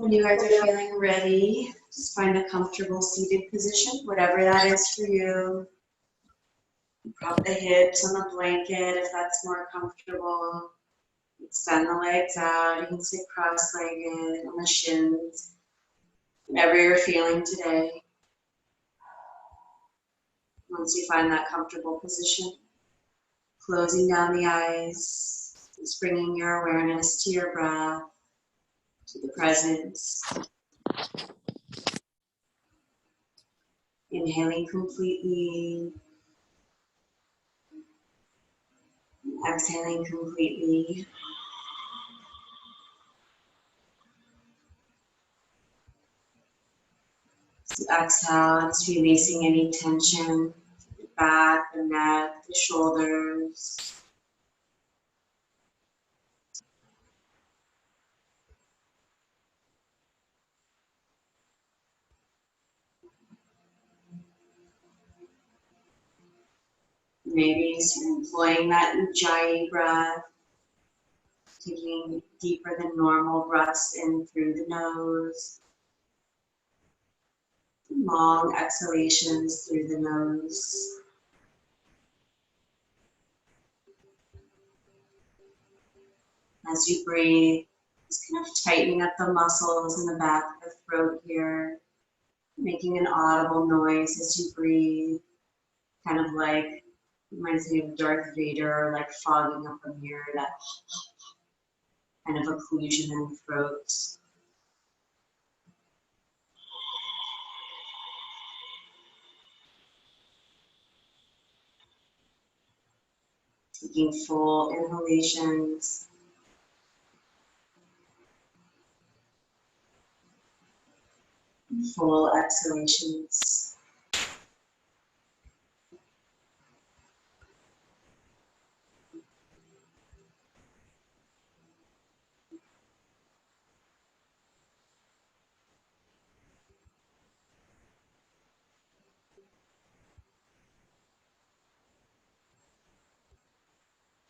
When you guys are feeling ready, just find a comfortable seated position, whatever that is for you. Prop the hips on the blanket if that's more comfortable. Extend the legs out. You can sit cross-legged on the shins. Whatever you're feeling today. Once you find that comfortable position, closing down the eyes, just bringing your awareness to your breath, to the present. Inhaling completely, exhaling completely. So exhale, just releasing any tension, the back, the neck, the shoulders. Maybe just employing that Ujjayi breath, taking deeper than normal breaths in through the nose, long exhalations through the nose. As you breathe, just kind of tightening up the muscles in the back of the throat here, making an audible noise as you breathe, kind of like, reminds me of Darth Vader, like fogging up a mirror, that kind of occlusion in the throat. Taking full inhalations. Full exhalations.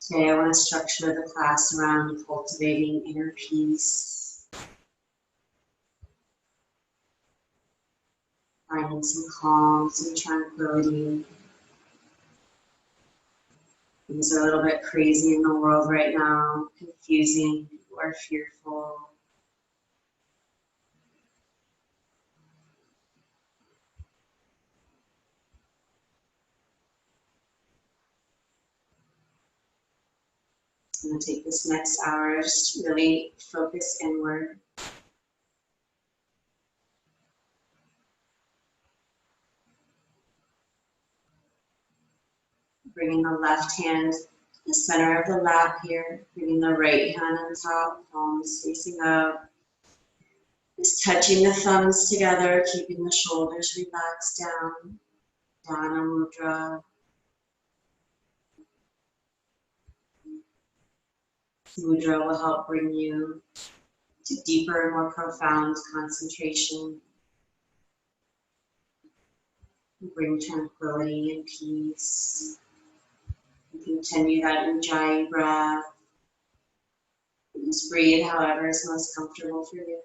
Today I want to structure the class around cultivating inner peace, finding some calm, some tranquility. Things are a little bit crazy in the world right now, confusing, people are fearful. I'm going to take this next hour just to really focus inward. Bringing the left hand to the center of the lap here, bringing the right hand on top, palms facing up. Just touching the thumbs together, keeping the shoulders relaxed down. Dana Mudra. Mudra will help bring you to deeper and more profound concentration. Bring tranquility and peace. You continue that Ujjayi breath. Just breathe however is most comfortable for you.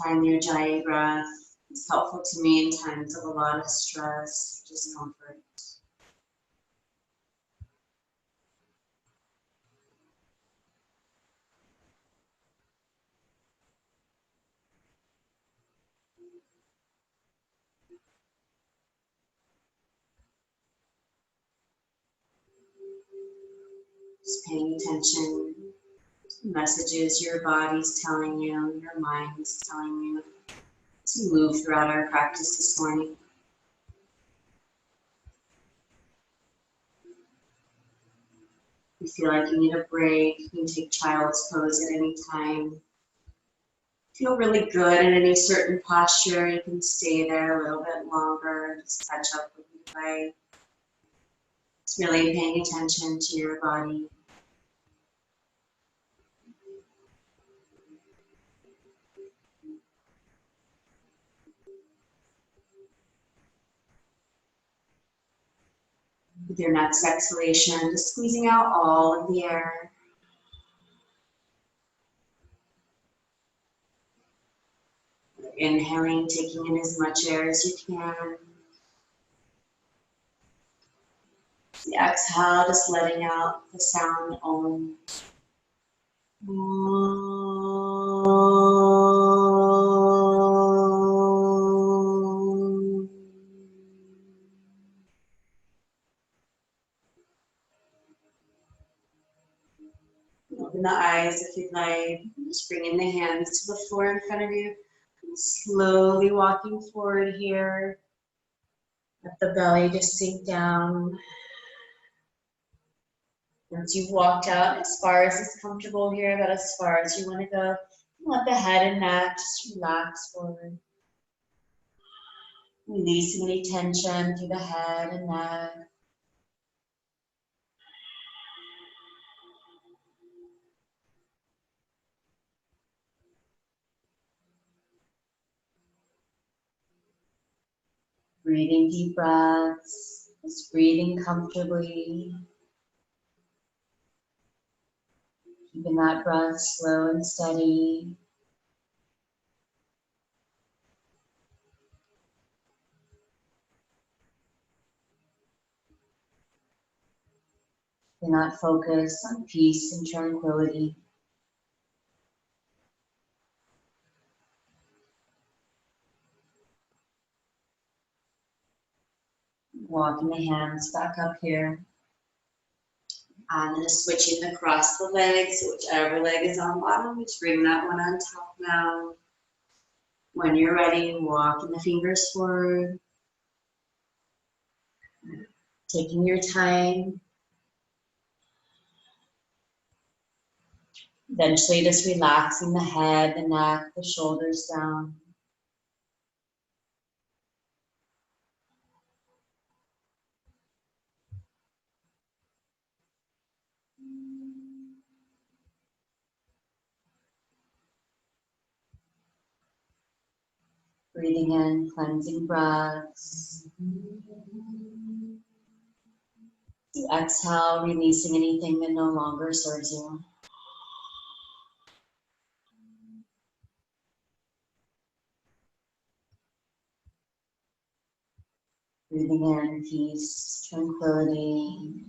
Find the Ujjayi breath. It's helpful to me in times of a lot of stress, discomfort. Just paying attention to messages your body's telling you, your mind's telling you as you move throughout our practice this morning. If you feel like you need a break, you can take child's pose at any time. Feel really good in any certain posture, you can stay there a little bit longer, just catch up with your way. It's really paying attention to your body. With your next exhalation, just squeezing out all of the air. Inhaling, taking in as much air as you can. The exhale, just letting out the sound Om. Open the eyes if you'd like. Just bringing the hands to the floor in front of you. Slowly walking forward here. Let the belly just sink down. Once you've walked out as far as it's comfortable here, but as far as you want to go, let the head and neck just relax forward. Releasing any tension through the head and neck. Breathing deep breaths, just breathing comfortably. Keeping that breath slow and steady. Do not focus on peace and tranquility. Walking the hands back up here. And then switching across the legs, so whichever leg is on bottom, just bring that one on top now. When you're ready, walking the fingers forward. Taking your time. Eventually just relaxing the head, the neck, the shoulders down. Breathing in, cleansing breaths. You exhale, releasing anything that no longer serves you. Breathing in peace, tranquility.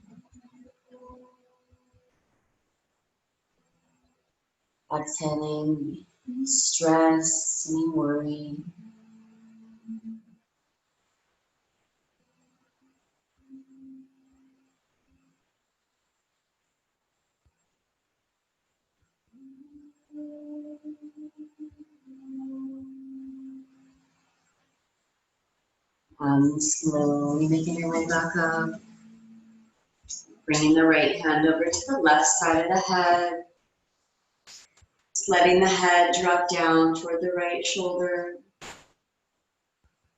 Exhaling stress, any worry. Slowly making your way back up. Bringing the right hand over to the left side of the head. Just letting the head drop down toward the right shoulder.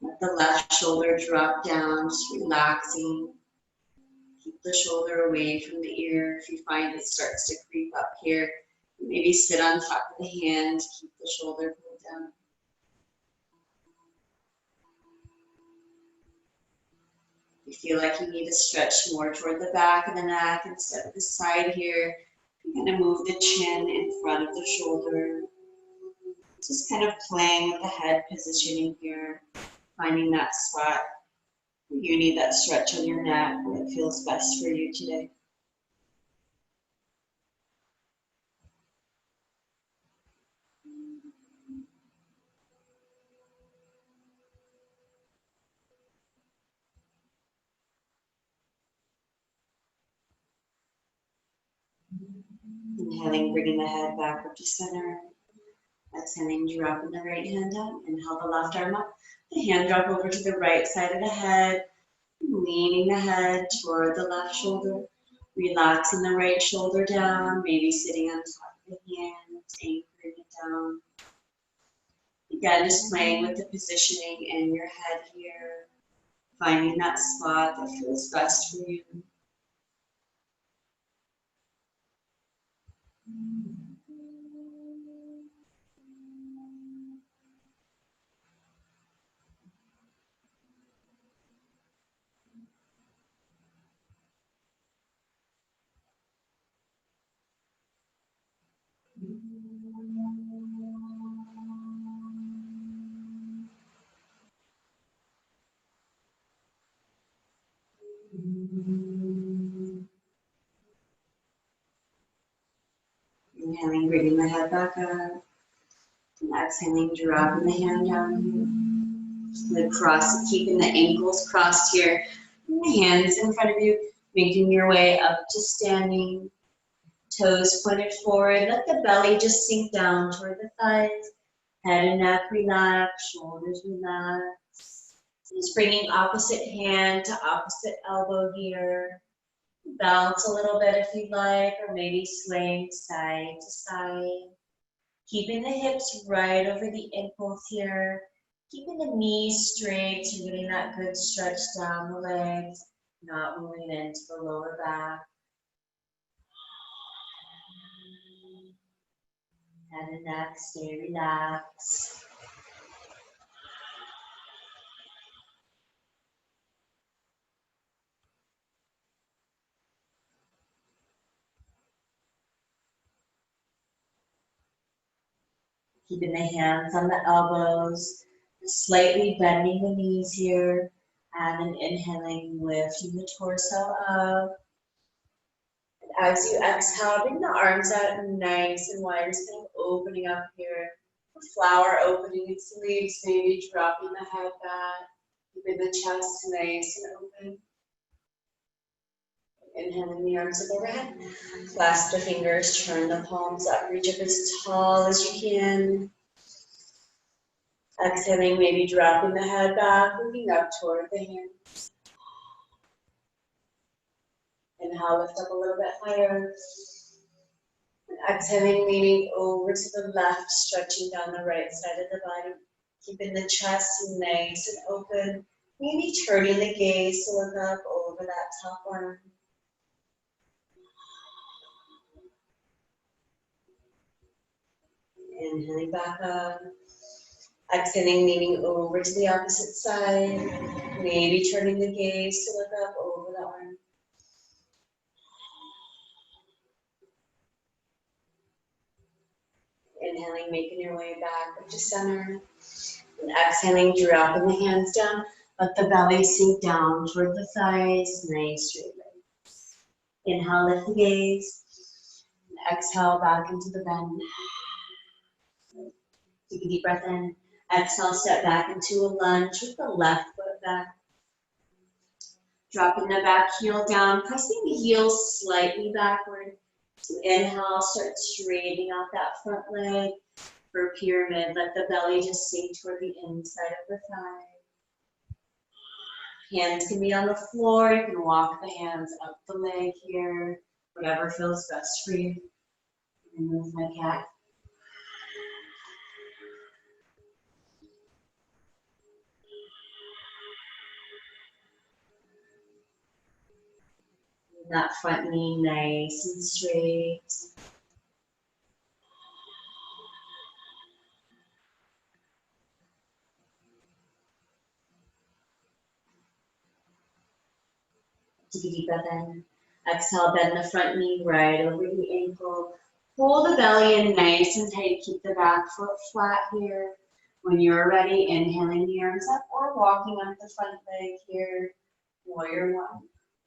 Let the left shoulder drop down, just relaxing. Keep the shoulder away from the ear. If you find it starts to creep up here, maybe sit on top of the hand, keep the shoulder pulled down. You feel like you need to stretch more toward the back of the neck instead of the side here. You're going to move the chin in front of the shoulder. Just kind of playing with the head positioning here, finding that spot where you need that stretch on your neck, where it feels best for you today. Inhaling, bringing the head back up to center. Exhaling, dropping the right hand down. Inhale the left arm up. The hand drop over to the right side of the head. Leaning the head toward the left shoulder. Relaxing the right shoulder down. Maybe sitting on top of the hand. Anchoring it down. Again, just playing with the positioning in your head here. Finding that spot that feels best for you. Inhaling, bringing the head back up. And exhaling, dropping the hand down here. Just gonna cross, keeping the ankles crossed here. And the hands in front of you, making your way up to standing. Toes pointed forward. Let the belly just sink down toward the thighs. Head and neck relax, shoulders relax. Just bringing opposite hand to opposite elbow here. Bounce a little bit if you'd like, or maybe swaying side to side. Keeping the hips right over the ankles here. Keeping the knees straight, so you're getting that good stretch down the legs, not moving into the lower back. Head and neck, stay relaxed. Keeping the hands on the elbows, slightly bending the knees here, and then inhaling, lifting the torso up. And as you exhale, bring the arms out nice and wide, just kind of opening up here. A flower opening its leaves, maybe dropping the head back, keeping the chest nice and open. Inhaling the arms up overhead. Clasp the fingers, turn the palms up, reach up as tall as you can. Exhaling, maybe dropping the head back, moving up toward the hands. Inhale, lift up a little bit higher. And exhaling, leaning over to the left, stretching down the right side of the body. Keeping the chest nice and open. Maybe turning the gaze to look up over that top arm. Inhaling back up. Exhaling, leaning over to the opposite side. Maybe turning the gaze to look up over the arm. Inhaling, making your way back up to center. And exhaling, dropping the hands down. Let the belly sink down toward the thighs. Nice straight legs. Inhale, lift the gaze. And exhale, back into the bend. Take a deep breath in. Exhale, step back into a lunge with the left foot back. Dropping the back heel down, pressing the heels slightly backward. So inhale, start straightening out that front leg. For pyramid, let the belly just sink toward the inside of the thigh. Hands can be on the floor. You can walk the hands up the leg here. Whatever feels best for you. And move my cat. That front knee nice and straight. Take a deep breath in. Exhale, bend the front knee right over the ankle. Pull the belly in nice and tight. Keep the back foot flat here. When you're ready, inhaling the arms up or walking up the front leg here. Warrior one.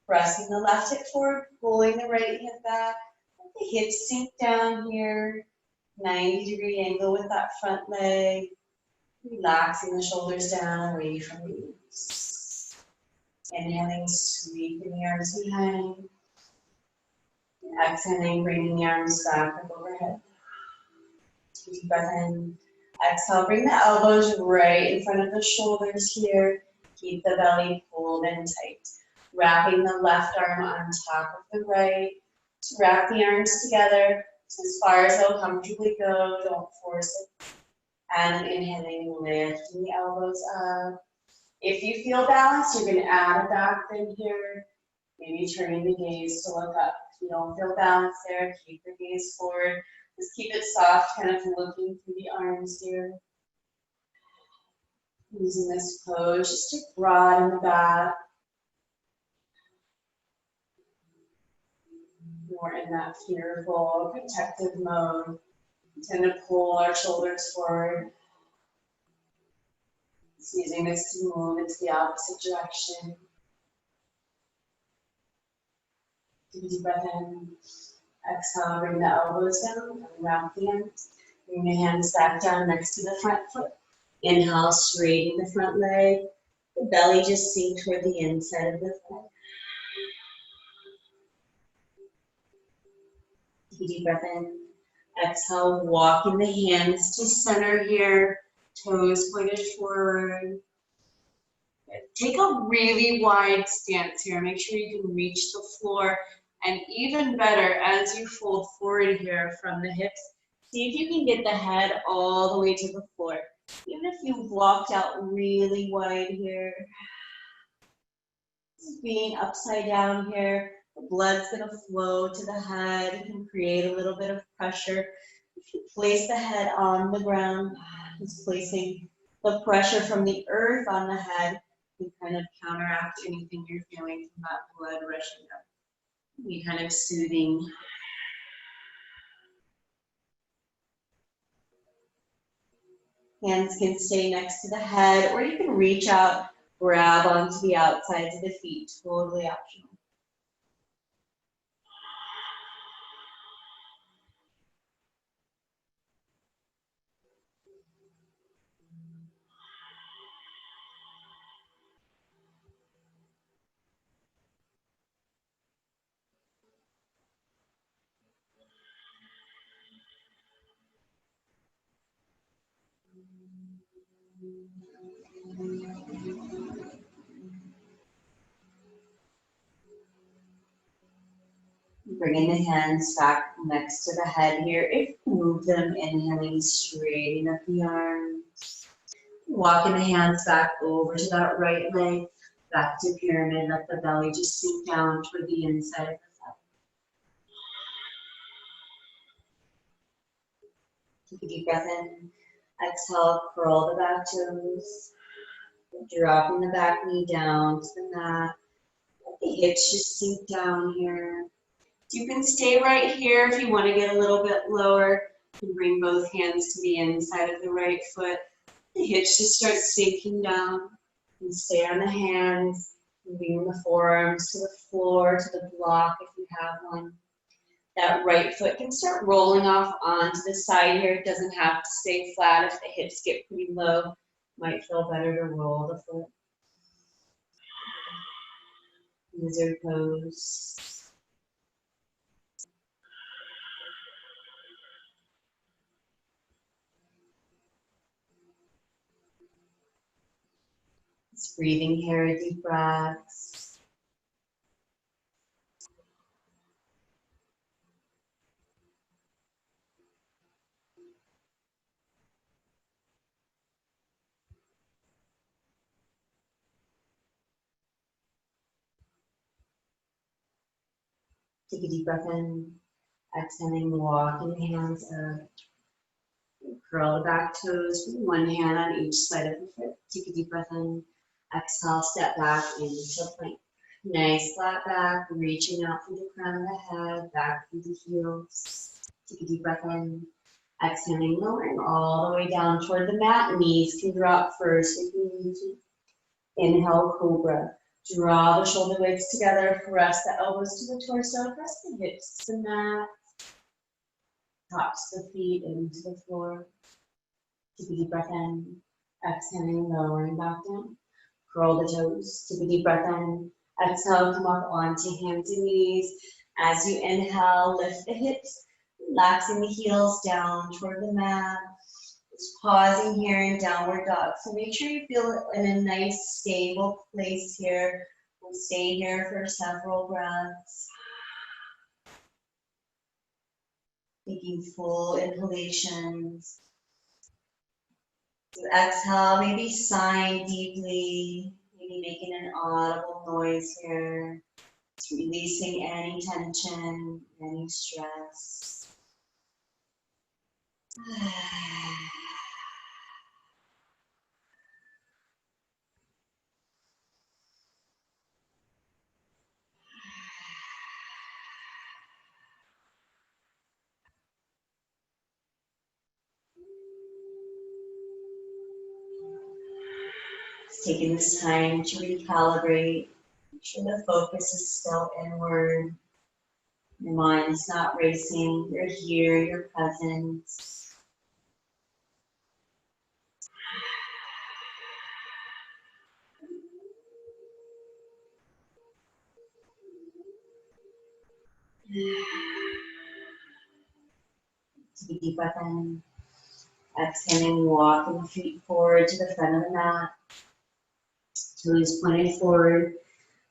Pressing the left hip forward, pulling the right hip back. Let the hips sink down here. 90-degree angle with that front leg. Relaxing the shoulders down, away from the knees. Inhaling, sweeping the arms behind. Exhaling, bringing the arms back up overhead. Take a deep breath in. Exhale, bring the elbows right in front of the shoulders here. Keep the belly pulled in tight. Wrapping the left arm on top of the right. So wrap the arms together. So as far as they'll comfortably go, don't force it. And inhaling, lifting the elbows up. If you feel balanced, you can add a back bend here. Maybe turning the gaze to look up. If you don't feel balanced there, keep the gaze forward. Just keep it soft, kind of looking through the arms here. Using this pose just to broaden the back. More in that fearful, protective mode. We tend to pull our shoulders forward. Just using this to move into the opposite direction. Take a deep breath in. Exhale, bring the elbows down, wrap the hands. Bring the hands back down next to the front foot. Inhale, straighten the front leg. The belly just sink toward the inside of the thigh. Take a deep breath in. Exhale, walking the hands to center here. Toes pointed forward. Take a really wide stance here. Make sure you can reach the floor. And even better, as you fold forward here from the hips, see if you can get the head all the way to the floor. Even if you've walked out really wide here, being upside down here, the blood's gonna flow to the head. You can create a little bit of pressure. If you place the head on the ground, just placing the pressure from the earth on the head can kind of counteract anything you're feeling from that blood rushing up. Be kind of soothing. Hands can stay next to the head, or you can reach out, grab onto the outsides of the feet, totally optional. Bringing the hands back next to the head here. If you move them, inhaling, straightening up the arms. Walking the hands back over to that right leg, back to pyramid. Let the belly just sink down toward the inside of the thigh. Take a deep breath in. Exhale, curl the back toes. Dropping the back knee down to the mat. Let the hips just sink down here. You can stay right here if you want to get a little bit lower. You can bring both hands to the inside of the right foot. The hips just start sinking down. And stay on the hands, moving the forearms to the floor, to the block if you have one. That right foot can start rolling off onto the side here. It doesn't have to stay flat if the hips get pretty low. Might feel better to roll the foot. Lizard pose. Just breathing here, deep breaths. Take a deep breath in. Exhaling, walking the hands up. Curl the back toes with one hand on each side of the foot. Take a deep breath in. Exhale, step back into plank. Nice flat back, reaching out through the crown of the head, back through the heels. Take a deep breath in. Exhaling, lowering all the way down toward the mat. Knees can drop first if you need to. Inhale, cobra. Draw the shoulder blades together. Press the elbows to the torso. Press the hips to the mat. Tops the feet into the floor. Take a deep breath in. Exhaling, lowering back down. Curl the toes. Take a deep breath in. Exhale, come up onto hands and knees. As you inhale, lift the hips, relaxing the heels down toward the mat. Just pausing here in downward dog. So make sure you feel in a nice, stable place here. We'll stay here for several breaths. Taking full inhalations. So exhale, maybe sighing deeply, maybe making an audible noise here. Just releasing any tension, any stress. Just taking this time to recalibrate. Make sure the focus is still inward. Your mind is not racing. You're here, you're present. Take a deep breath in. Exhaling, walking the feet forward to the front of the mat. Toes pointed forward.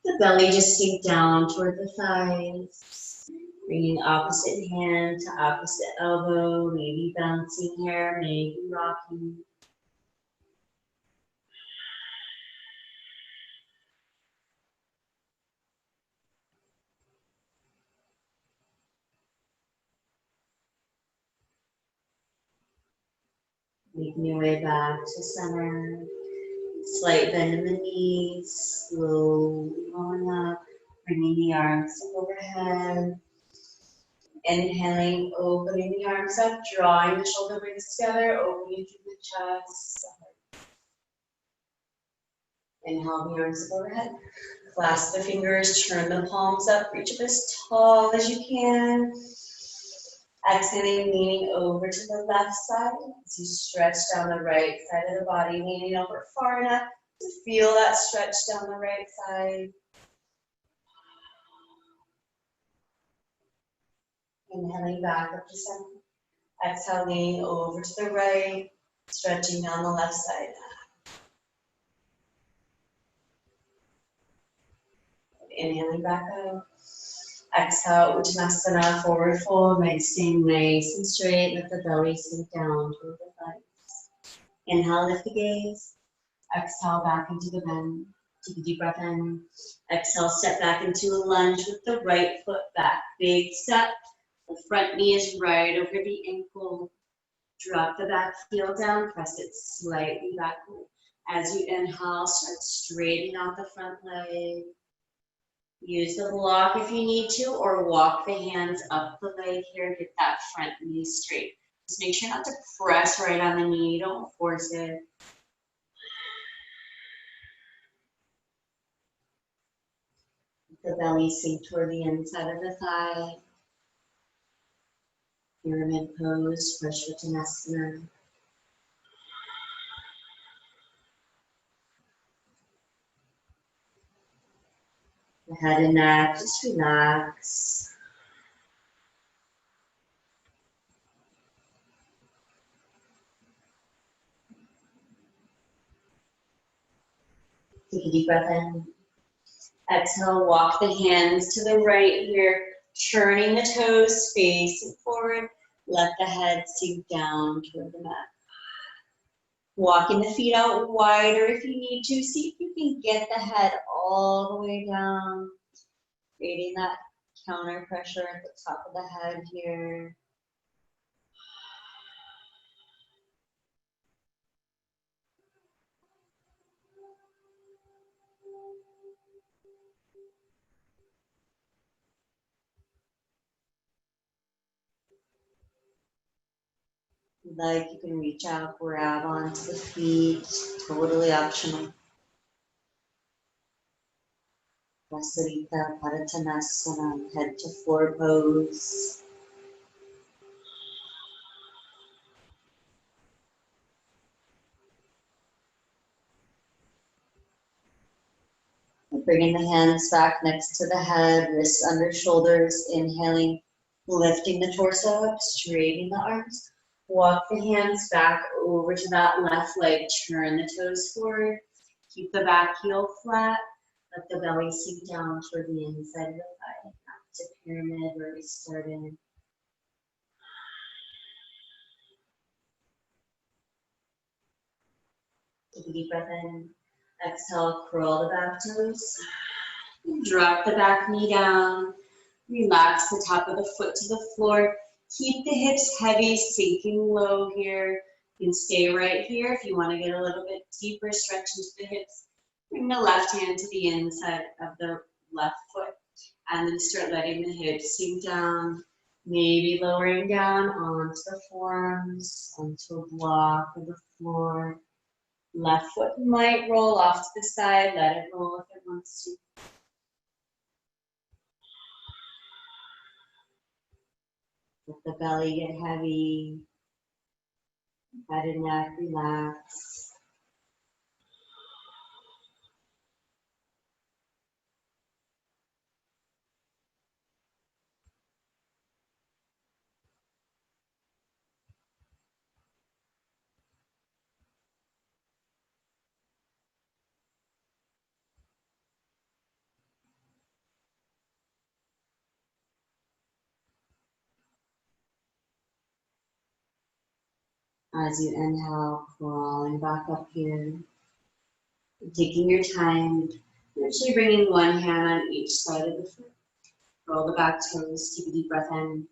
The belly just sink down toward the thighs. Bringing opposite hand to opposite elbow, maybe bouncing here, maybe rocking. Making your way back to center. Slight bend in the knees, slowly rolling up, bringing the arms overhead. Inhaling, opening the arms up, drawing the shoulder blades together, opening through the chest. Inhale the arms up overhead. Clasp the fingers, turn the palms up, reach up as tall as you can. Exhaling, leaning over to the left side as you stretch down the right side of the body, leaning over far enough to feel that stretch down the right side. Inhaling back up to center. Exhale, leaning over to the right, stretching down the left side. Inhaling back up. Exhale, Uttanasana, forward fold, legs staying nice and straight. Let the belly sink down toward the thighs. Inhale, lift the gaze. Exhale, back into the bend. Take a deep breath in. Exhale, step back into a lunge with the right foot back. Big step. The front knee is right over the ankle. Drop the back heel down, press it slightly backward. As you inhale, start straightening out the front leg. Use the block if you need to, or walk the hands up the leg here, get that front knee straight. Just make sure not to press right on the knee, don't force it. The belly sink toward the inside of the thigh. Pyramid pose for Uttanasana. The head and neck, just relax. Take a deep breath in. Exhale, walk the hands to the right here, turning the toes facing forward. Let the head sink down toward the mat. Walking the feet out wider if you need to. See if you can get the head all the way down, creating that counter pressure at the top of the head here. If you'd like, you can reach out, grab onto the feet, totally optional. Vasarita Parattanasana, head to floor pose. Bringing the hands back next to the head, wrists under shoulders, inhaling, lifting the torso up, straightening the arms. Walk the hands back over to that left leg, turn the toes forward, keep the back heel flat, let the belly sink down toward the inside of the thigh. Back to pyramid where we started. Take a deep breath in. Exhale, curl the back toes. Drop the back knee down. Relax the top of the foot to the floor. Keep the hips heavy, sinking low here. You can stay right here if you want to get a little bit deeper, stretch into the hips. Bring the left hand to the inside of the left foot. And then start letting the hips sink down. Maybe lowering down onto the forearms, onto a block of the floor. Left foot might roll off to the side. Let it roll if it wants to. Let the belly get heavy. Head and neck relax. As you inhale, crawling back up here. Taking your time, actually bringing one hand on each side of the foot. Roll the back toes, take a deep breath in.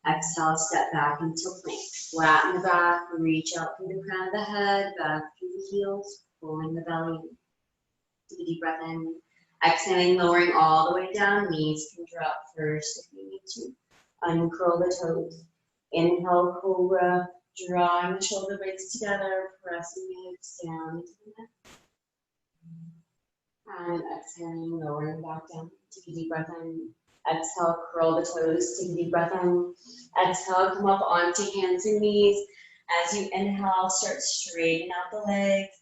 Exhale, step back into plank. Flatten the back, reach out through the crown of the head, back through the heels, pulling the belly. Take a deep breath in. Exhaling, lowering all the way down. Knees can drop first if you need to. Uncurl the toes. Inhale, cobra. Drawing the shoulder blades together, pressing the hips down into the neck. And exhaling, lowering back down. Take a deep breath in. Exhale, curl the toes. Take a deep breath in. Exhale, come up onto hands and knees. As you inhale, start straightening out the legs,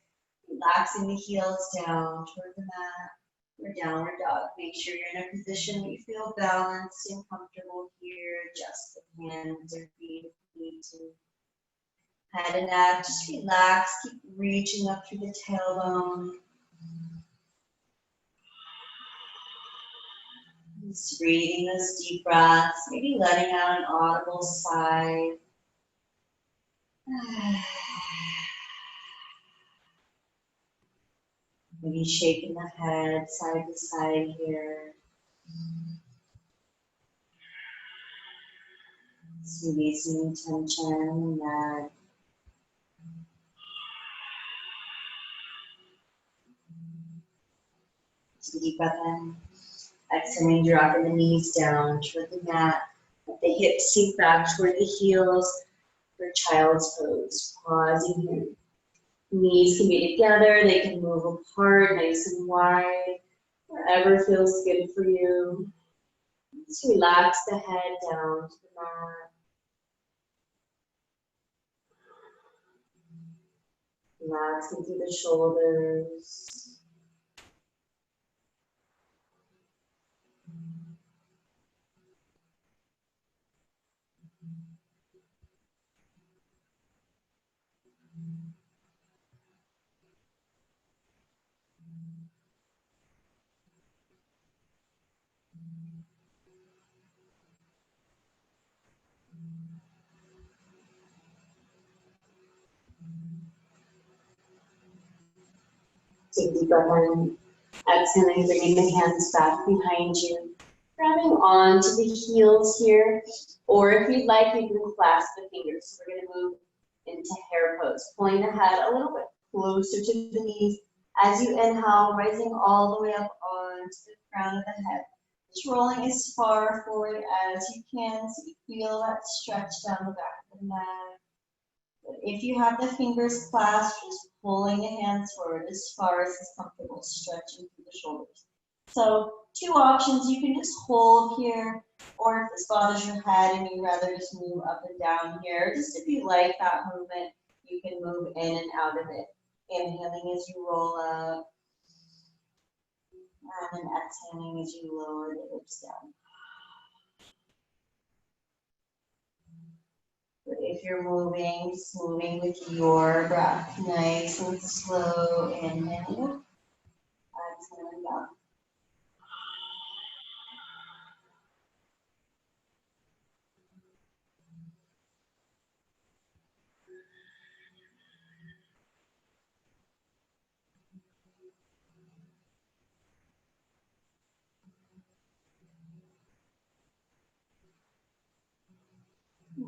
relaxing the heels down toward the mat or downward dog. Make sure you're in a position where you feel balanced and comfortable here. Adjust the hands or feet if you need to. Head and neck, just relax. Keep reaching up through the tailbone. Just breathing those deep breaths, maybe letting out an audible sigh. Maybe shaking the head side to side here. Just releasing tension in the neck. Just a deep breath in. Exhaling, dropping the knees down toward the mat. Let the hips sink back toward the heels for child's pose. Pausing here. Knees can be together, they can move apart, nice and wide, wherever feels good for you. Just relax the head down to the mat. Relaxing through the shoulders. Take a deep breath in. Exhaling, bringing the hands back behind you. Grabbing onto the heels here. Or if you'd like, you can clasp the fingers. So we're going to move into hare pose. Pulling the head a little bit closer to the knees. As you inhale, rising all the way up onto the crown of the head. Just rolling as far forward as you can so you feel that stretch down the back of the neck. But if you have the fingers clasped, just pulling the hands forward as far as is comfortable, stretching through the shoulders. So 2 options, you can just hold here, or if this bothers your head and you'd rather just move up and down here, just if you like that movement, you can move in and out of it. Inhaling as you roll up, and then exhaling as you lower the hips down. But if you're moving, just moving with your breath, nice and slow, inhaling, exhaling down.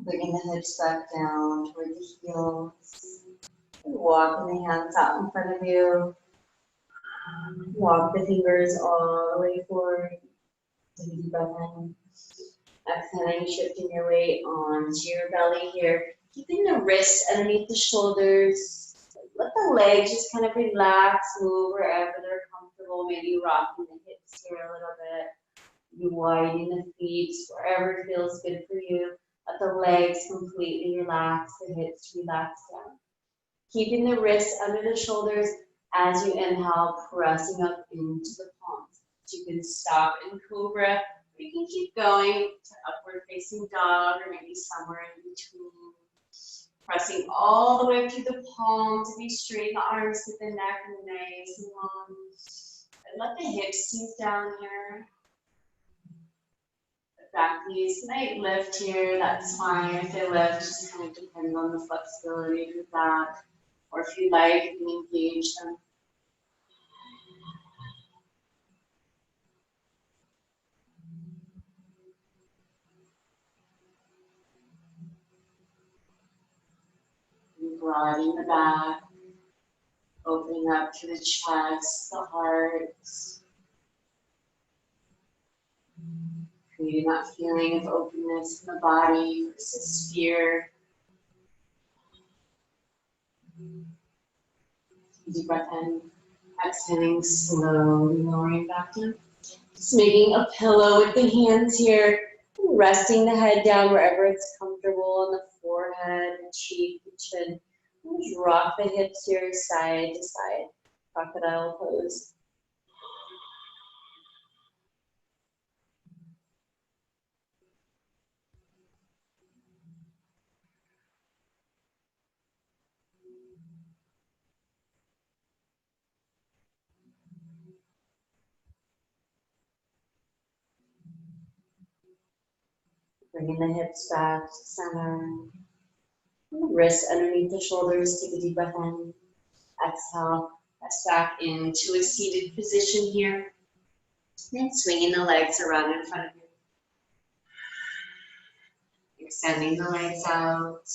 Bringing the hips back down toward the heels. Walking the hands out in front of you. Walk the fingers all the way forward. Take a deep breath in. Exhaling, shifting your weight onto your belly here. Keeping the wrists underneath the shoulders. Let the legs just kind of relax, move wherever they're comfortable. Maybe rocking the hips here a little bit. You widen the feet wherever it feels good for you. Let the legs completely relax, the hips relax down. Keeping the wrists under the shoulders as you inhale, pressing up into the palms. You can stop in cobra, or you can keep going to upward facing dog, or maybe somewhere in between. Pressing all the way up through the palms. If you straighten the arms to the neck and nice and long. And let the hips sink down here. The back knees might lift here, that's fine. If they lift, just kind of depends on the flexibility of your back. Or if you like, you can engage them. Broadening the back, opening up to the chest, the heart. Creating that feeling of openness in the body versus fear. Deep breath in, exhaling slowly, lowering back down. Just making a pillow with the hands here, resting the head down wherever it's comfortable on the forehead, the cheek, the chin. Just rock the hips here side to side, crocodile pose. Bringing the hips back to center. Wrists underneath the shoulders. Take a deep breath in. Exhale. Press back into a seated position here. And swinging the legs around in front of you. Extending the legs out.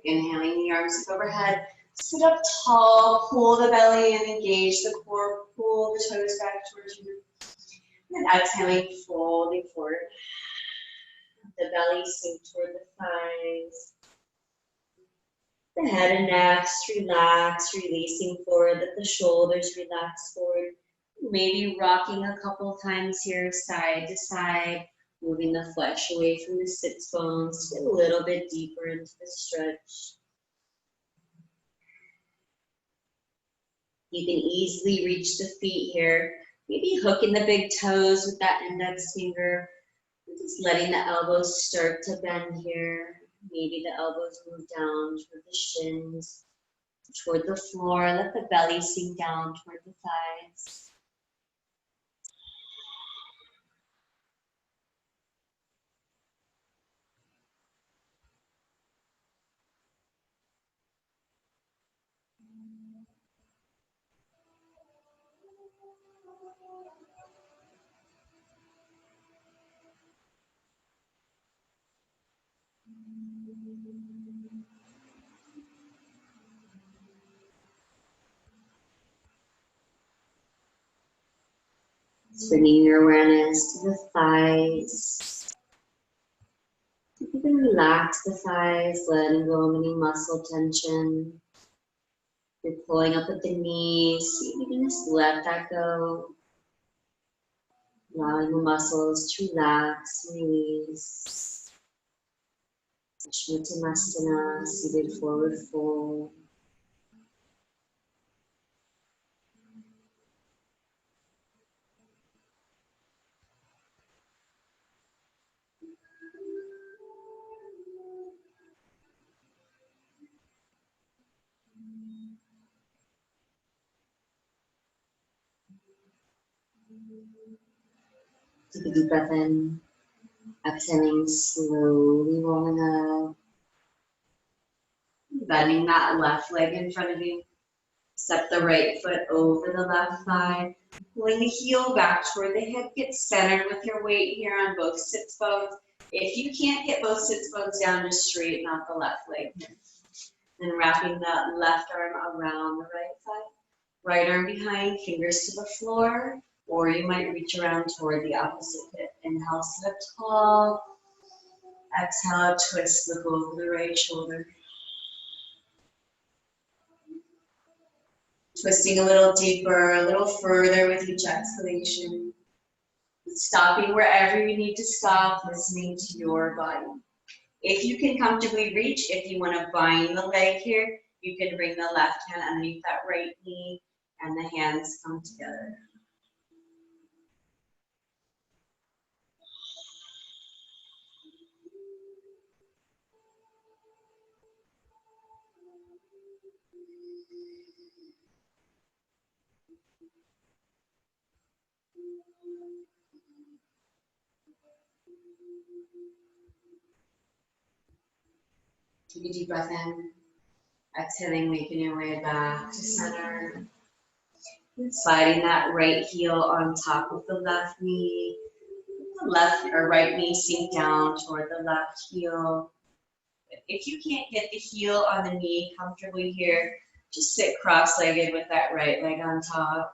Inhaling the arms up overhead. Sit up tall. Pull the belly and engage the core. Pull the toes back towards you. And exhaling, folding forward. The belly sink toward the thighs. The head and neck relax, releasing forward. Let the shoulders relax forward. Maybe rocking a couple times here, side to side, moving the flesh away from the sits bones to get a little bit deeper into the stretch. You can easily reach the feet here. Maybe hooking the big toes with that index finger. Just letting the elbows start to bend here. Maybe the elbows move down toward the shins, toward the floor. Let the belly sink down toward the thighs. Bringing your awareness to the thighs. You can relax the thighs, letting go of any muscle tension. You're pulling up at the knees. You can just let that go. Allowing the muscles to relax and release. Shantanasana, seated forward fold. Take a deep breath in, exhaling, slowly rolling up. Bending that left leg in front of you. Step the right foot over the left thigh. Pulling the heel back toward the hip. Get centered with your weight here on both sits bones. If you can't get both sits bones down, just straighten out the left leg here. Then wrapping that left arm around the right thigh. Right arm behind, fingers to the floor. Or you might reach around toward the opposite hip. Inhale, sit up tall. Exhale, twist, look over the right shoulder. Twisting a little deeper, a little further with each exhalation. Stopping wherever you need to stop, listening to your body. If you can comfortably reach, if you want to bind the leg here, you can bring the left hand underneath that right knee and the hands come together. Take a deep breath in. Exhaling, making your way back to center. Sliding that right heel on top of the left knee. The left or right knee sink down toward the left heel. If you can't get the heel on the knee comfortably here, just sit cross-legged with that right leg on top.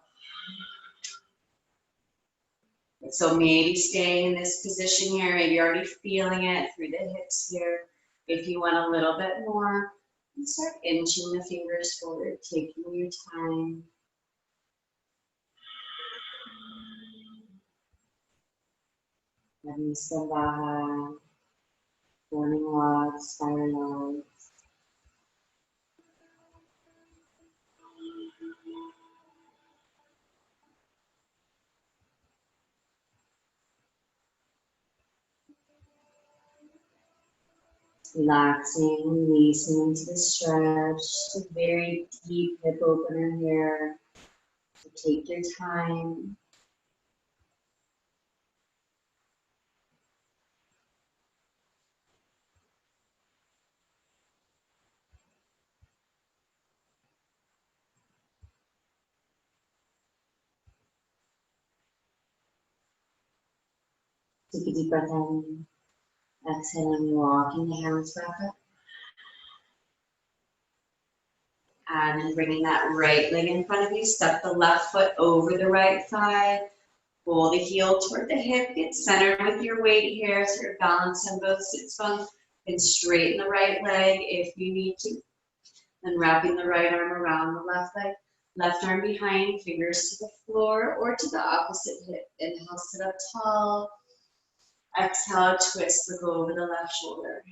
So maybe staying in this position here, maybe already feeling it through the hips here. If you want a little bit more, start inching the fingers forward, taking your time. Letting Sambaha, morning walks, fire walks. Relaxing, releasing into the stretch. Just a very deep hip opener here. So take your time. Take a deep breath in. Exhaling, walking the hands back up. And then bringing that right leg in front of you. Step the left foot over the right thigh. Pull the heel toward the hip. Get centered with your weight here. So you're balanced on both sits bones. And straighten the right leg if you need to. Then wrapping the right arm around the left leg. Left arm behind, fingers to the floor or to the opposite hip. Inhale, sit up tall. Exhale, twist, look over the left shoulder.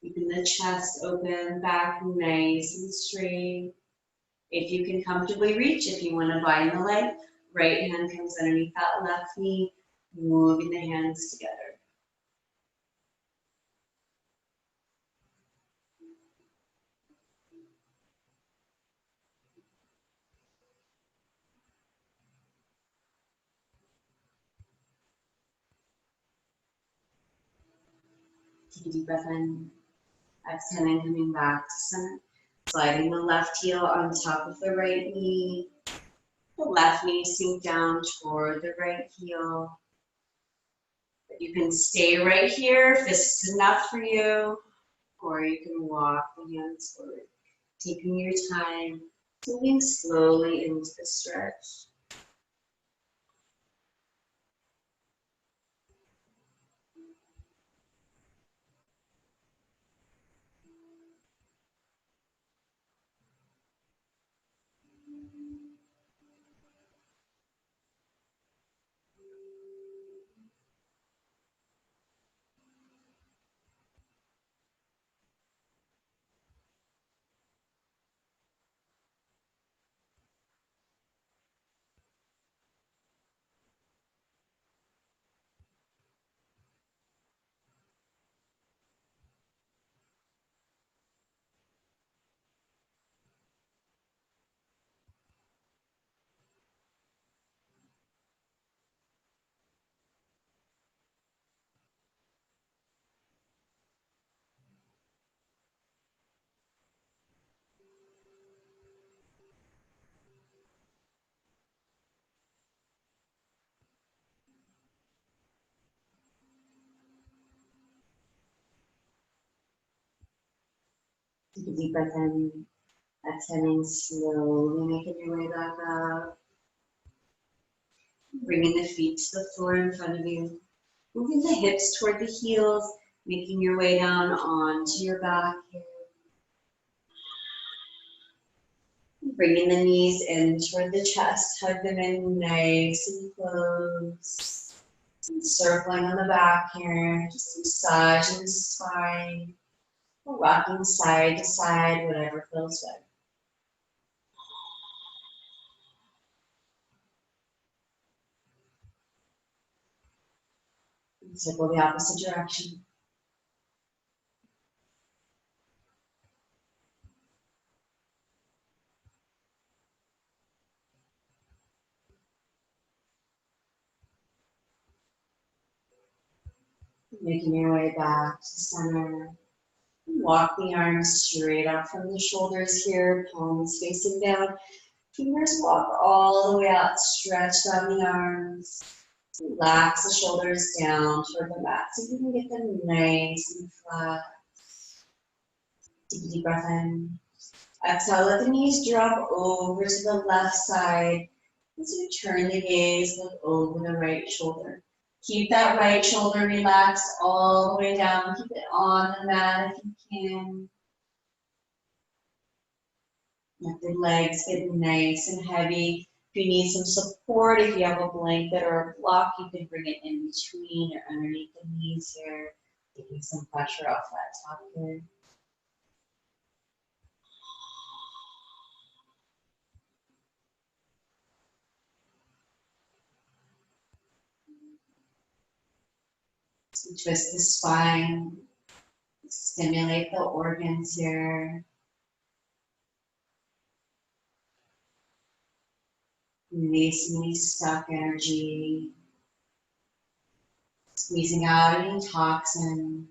Keeping the chest open, back nice and straight. If you can comfortably reach, if you want to bind the leg, right hand comes underneath that left knee, moving the hands together. Take a deep breath in. Exhaling, coming back to center. Sliding the left heel on top of the right knee. The left knee sink down toward the right heel. But you can stay right here if this is enough for you, or you can walk the hands forward, taking your time, moving slowly into the stretch. Take a deep breath in, exhaling slowly, making your way back up. Bringing the feet to the floor in front of you. Moving the hips toward the heels, making your way down onto your back here. Bringing the knees in toward the chest, hug them in nice and close. Circling on the back here, just massaging the spine, rocking side to side, whatever feels good. Circle the opposite direction. Making your way back to center. Walk the arms straight up from the shoulders here, palms facing down. Fingers walk all the way out, stretch down the arms. Relax the shoulders down toward the mat so you can get them nice and flat. Take a deep breath in. Exhale, let the knees drop over to the left side. As you turn the gaze, look over the right shoulder. Keep that right shoulder relaxed all the way down. Keep it on the mat if you can. Let the legs get nice and heavy. If you need some support, if you have a blanket or a block, you can bring it in between or underneath the knees here, taking some pressure off that top here. So twist the spine, stimulate the organs here. Releasing any stuck energy. Squeezing out any toxins.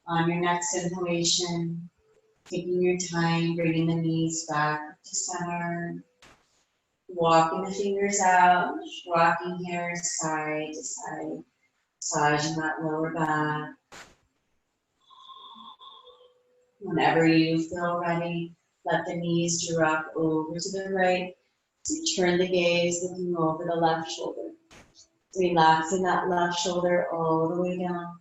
On your next inhalation, taking your time, bringing the knees back to center. Walking the fingers out, rocking here side to side, massaging that lower back. Whenever you feel ready, let the knees drop over to the right. So you turn the gaze, looking over the left shoulder. Relaxing that left shoulder all the way down.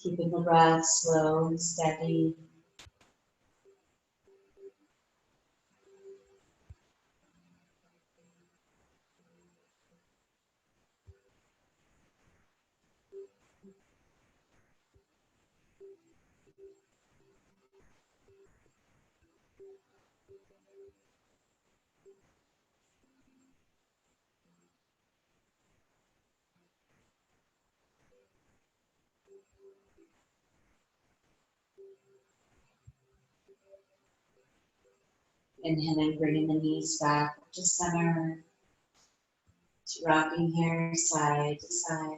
Keeping the breath slow and steady. Inhaling, bringing the knees back to center. Rocking here side to side.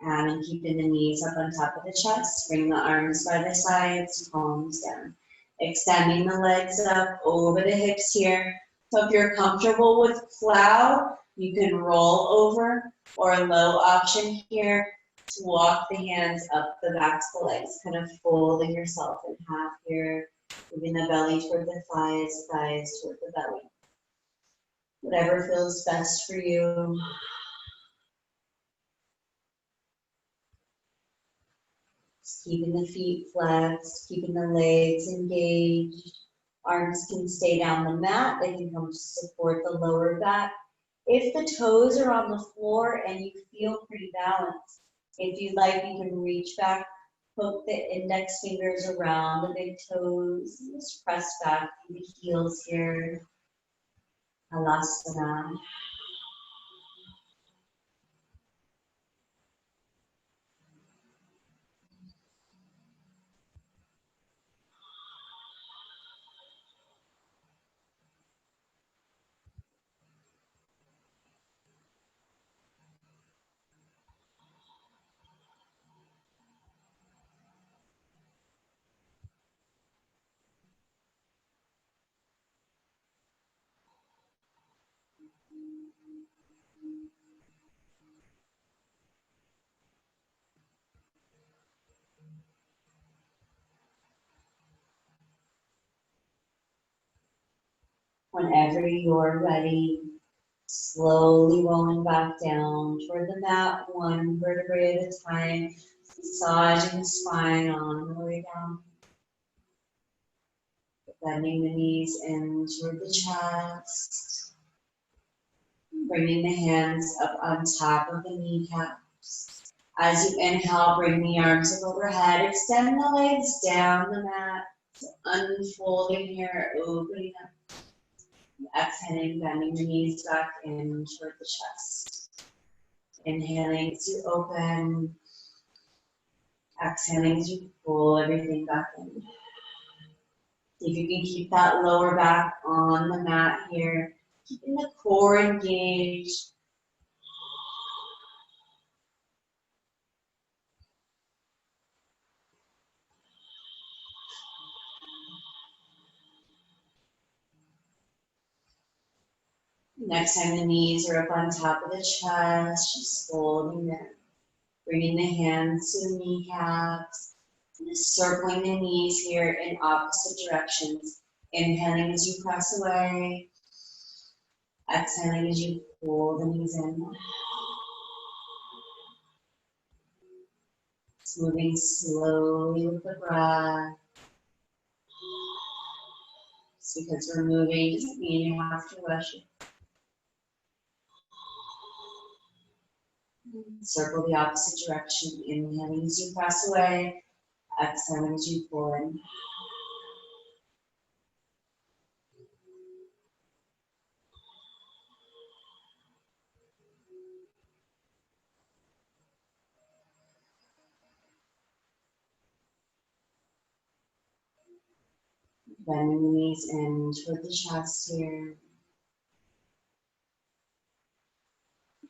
And keeping the knees up on top of the chest. Bring the arms by the sides, palms down. Extending the legs up over the hips here. So if you're comfortable with cloud, you can roll over, or a low option here to walk the hands up the backs of the legs, kind of folding yourself in half here, moving the belly toward the thighs, thighs toward the belly. Whatever feels best for you. Just keeping the feet flexed, keeping the legs engaged. Arms can stay down the mat. They can come to support the lower back. If the toes are on the floor and you feel pretty balanced, if you'd like, you can reach back, hook the index fingers around the big toes, and just press back through the heels here. Halasana. Whenever you're ready, slowly rolling back down toward the mat, one vertebrae at a time, massaging the spine on the way down. Bending the knees in toward the chest. Bringing the hands up on top of the kneecaps. As you inhale, bring the arms up overhead. Extend the legs down the mat. Unfolding here, opening up. Exhaling, bending the knees back in toward the chest. Inhaling as you open. Exhaling as you pull everything back in. If you can keep that lower back on the mat here, keeping the core engaged. Next time the knees are up on top of the chest, just folding them. Bringing the hands to the kneecaps. And just circling the knees here in opposite directions. Inhaling as you press away. Exhaling as you pull the knees in. Just moving slowly with the breath. Just because we're moving doesn't mean you have to rush it. Circle the opposite direction, inhaling as you press away, exhaling as you pull in. Bending the knees in toward the chest here.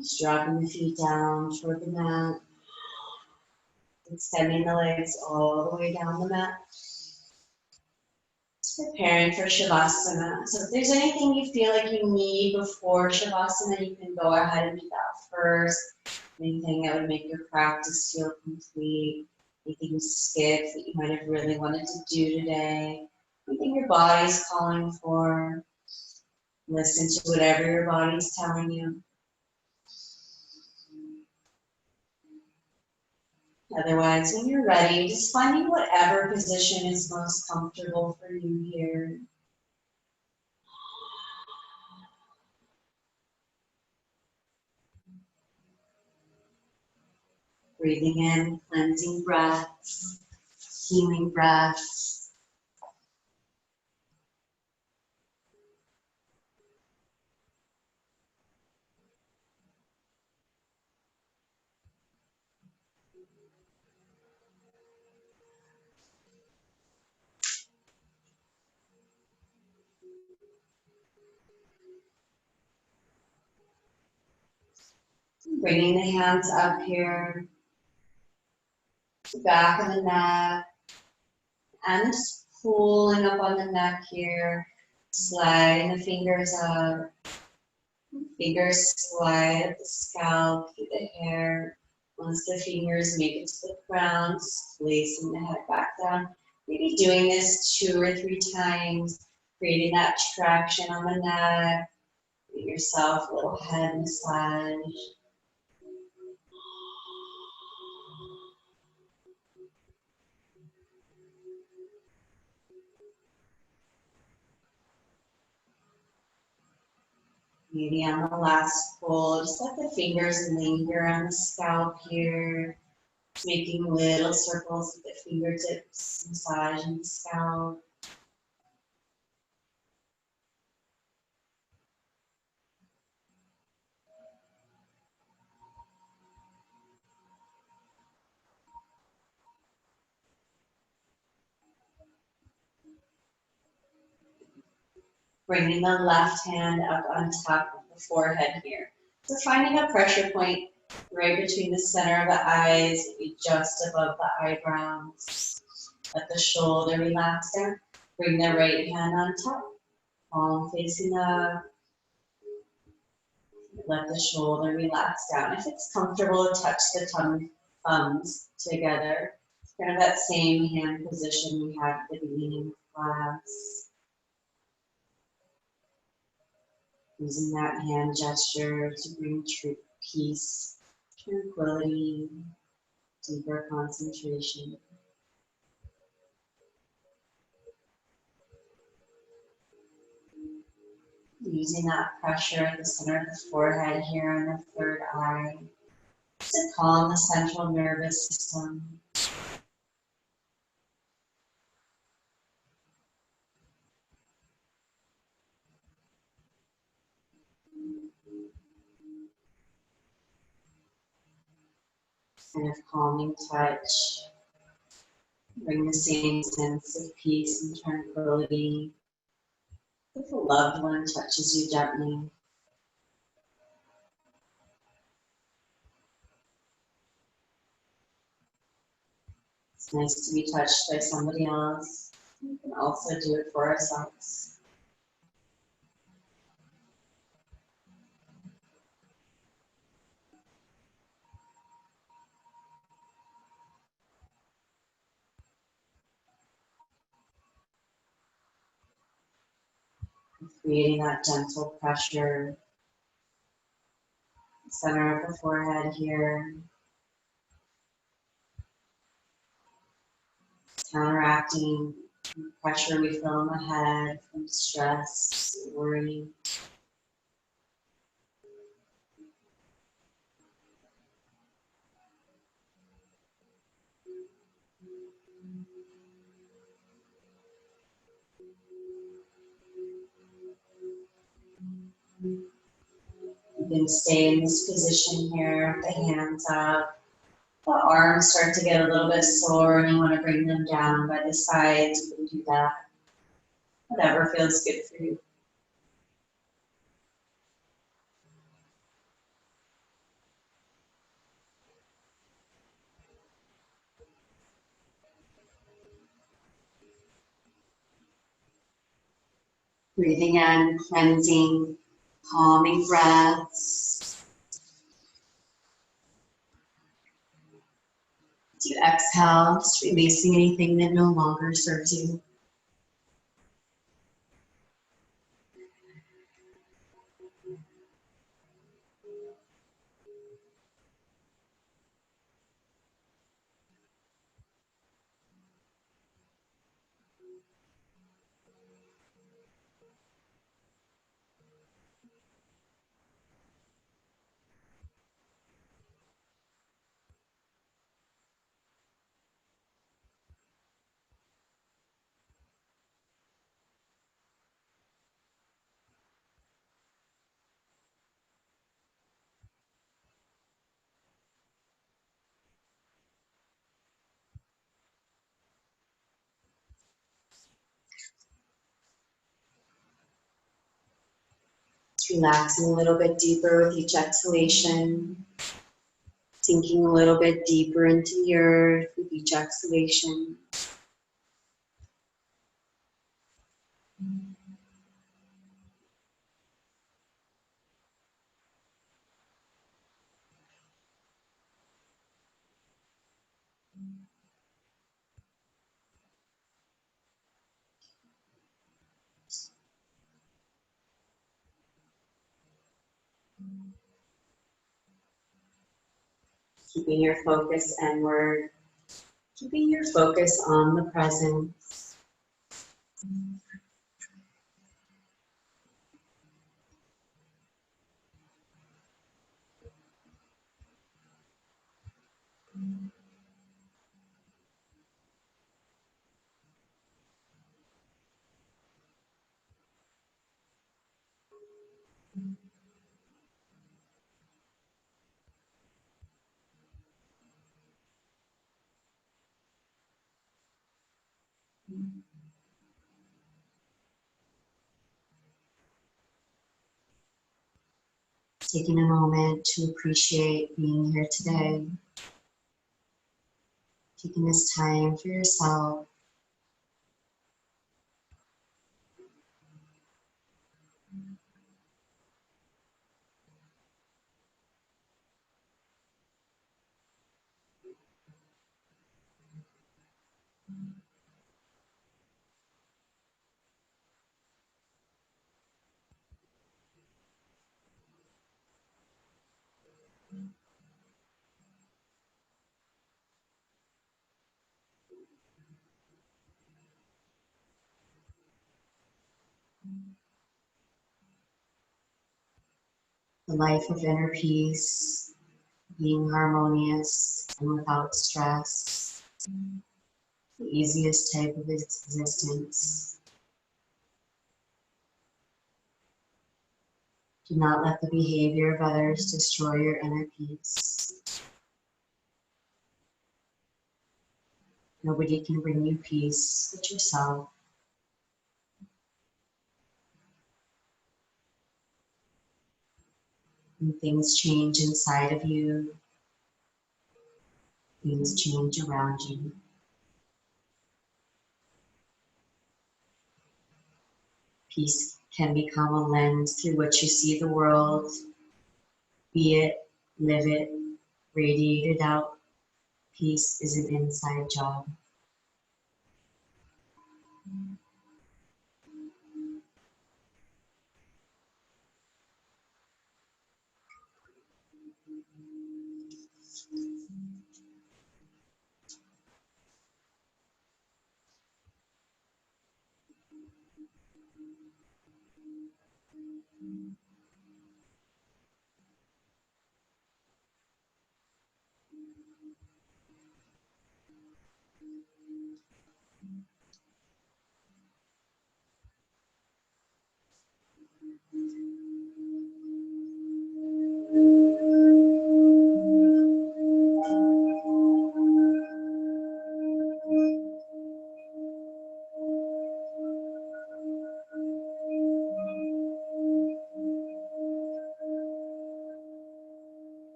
Just dropping the feet down toward the mat. Extending the legs all the way down the mat. Preparing for Shavasana. So if there's anything you feel like you need before Shavasana, you can go ahead and do that first. Anything that would make your practice feel complete. Anything you skipped that you might have really wanted to do today. Anything your body's calling for. Listen to whatever your body's telling you. Otherwise, when you're ready, just finding whatever position is most comfortable for you here. Breathing in, cleansing breaths, healing breaths. Bringing the hands up here, to the back of the neck, and just pulling up on the neck here, sliding the fingers up. Fingers slide up the scalp, through the hair. Once the fingers make it to the ground, placing the head back down. Maybe doing this 2 or 3 times, creating that traction on the neck. Give yourself a little head massage. Maybe on the last pull, just let the fingers linger on the scalp here. Just making little circles with the fingertips, massaging the scalp. Bringing the left hand up on top of the forehead here. So finding a pressure point right between the center of the eyes, maybe just above the eyebrows. Let the shoulder relax down. Bring the right hand on top, palm facing up. Let the shoulder relax down. If it's comfortable, touch the thumbs together. It's kind of that same hand position we had at the beginning of class. Using that hand gesture to bring peace, tranquility, deeper concentration. Using that pressure at the center of the forehead here on the third eye to calm the central nervous system. Kind of calming touch. Bring the same sense of peace and tranquility. If a loved one touches you gently. It's nice to be touched by somebody else. We can also do it for ourselves. Creating that gentle pressure, center of the forehead here, counteracting the pressure we feel in the head from stress, worry. You can stay in this position here, the hands up. The arms start to get a little bit sore and you want to bring them down by the sides. You can do that. Whatever feels good for you. Breathing in, cleansing, calming breaths. As you exhale, just releasing anything that no longer serves you. Relaxing a little bit deeper with each exhalation, sinking a little bit deeper into the earth with each exhalation. Keeping your focus inward, keeping your focus on the present. Taking a moment to appreciate being here today. Taking this time for yourself. The life of inner peace, being harmonious and without stress. The easiest type of existence. Do not let the behavior of others destroy your inner peace. Nobody can bring you peace but yourself. When things change inside of you, things change around you. Peace can become a lens through which you see the world. Be it, live it, radiate it out. Peace is an inside job.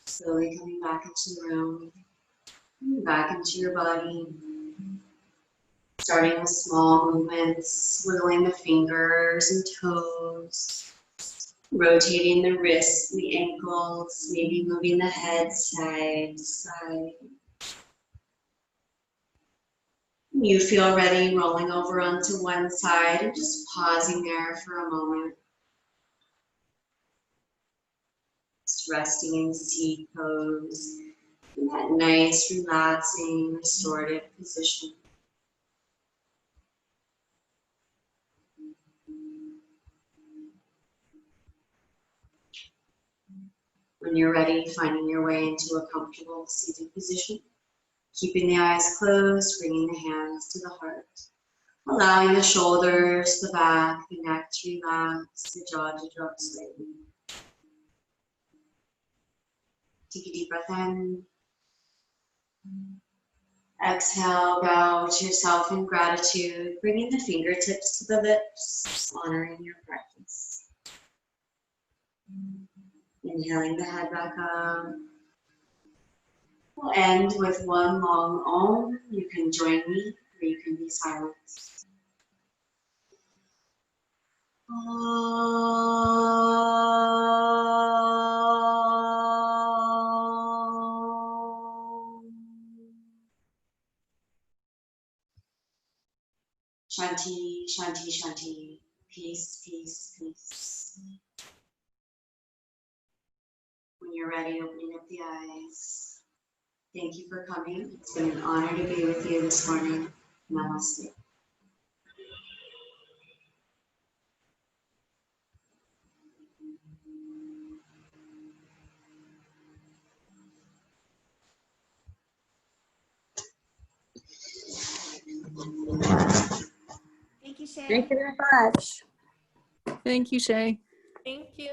Slowly coming back into the room, coming back into your body. Starting with small movements, wiggling the fingers and toes, rotating the wrists, the ankles, maybe moving the head side to side. You feel ready, rolling over onto one side and just pausing there for a moment. Just resting in seat pose in that nice, relaxing, restorative position. When you're ready, finding your way into a comfortable seated position. Keeping the eyes closed, bringing the hands to the heart. Allowing the shoulders, the back, the neck to relax, the jaw to drop slightly. Take a deep breath in. Exhale, bow to yourself in gratitude, bringing the fingertips to the lips, honoring your practice. Inhaling the head back up. We'll end with one long Om. You can join me, or you can be silent. Shanti, Shanti, Shanti. Peace, peace, peace. When you're ready, opening up the eyes. Thank you for coming. It's been an honor to be with you this morning. Namaste. Thank you, Shay. Thank you very much. Thank you, Shay. Thank you.